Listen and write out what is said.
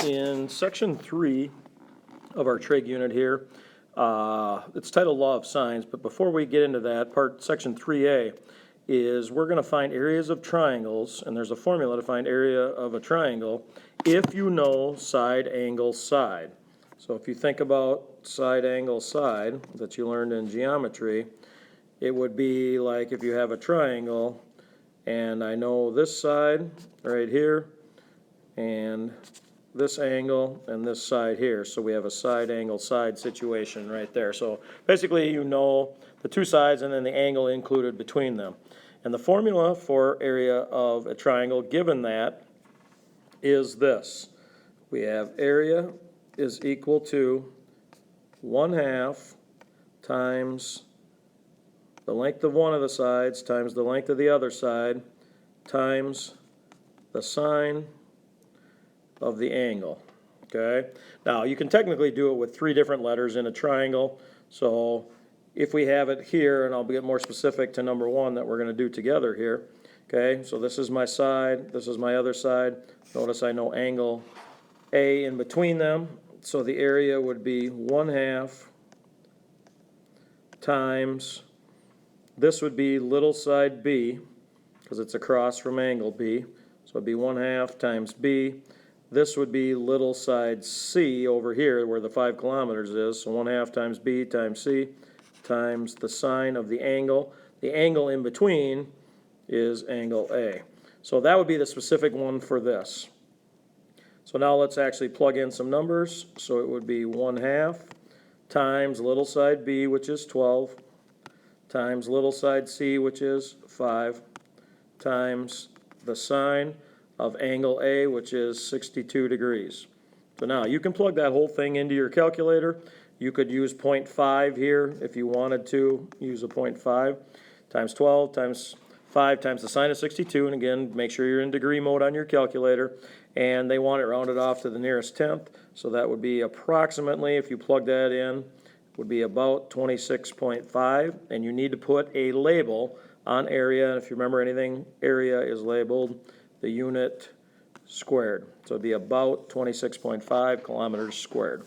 in section 3 of our trig unit here, it's titled Law of Sines, but before we get into that, section 3A is we're going to find areas of triangles, and there's a formula to find area of a triangle if you know side, angle, side. So if you think about side, angle, side that you learned in geometry, it would be like if you have a triangle and I know this side right here and this angle and this side here, so we have a side, angle, side situation right there. So basically you know the two sides and then the angle included between them. And the formula for area of a triangle given that is this. We have area is equal to 1/2 times the length of one of the sides times the length of the other side times the sine of the angle. Okay? Now you can technically do it with 3 different letters in a triangle. So if we have it here, and I'll get more specific to number 1 that we're going to do together here. Okay, so this is my side, this is my other side. Notice I know angle A in between them. So the area would be 1/2 times, this would be little side B, because it's across from angle B. So it'd be 1/2 times B. This would be little side C over here where the 5 kilometers is. So 1/2 times B times C times the sine of the angle. The angle in between is angle A. So that would be the specific one for this. So now let's actually plug in some numbers. So it would be 1/2 times little side B, which is 12, times little side C, which is 5, times the sine of angle A, which is 62 degrees. So now you can plug that whole thing into your calculator. You could use 0.5 here if you wanted to use a 0.5 times 12 times 5 times the sine of 62, and again, make sure you're in degree mode on your calculator, and they want it rounded off to the nearest tenth, so that would be approximately, if you plug that in, would be about 26.5, and you need to put a label on area, and if you remember anything, area is labeled the unit squared, so it'd be about 26.5 kilometers squared.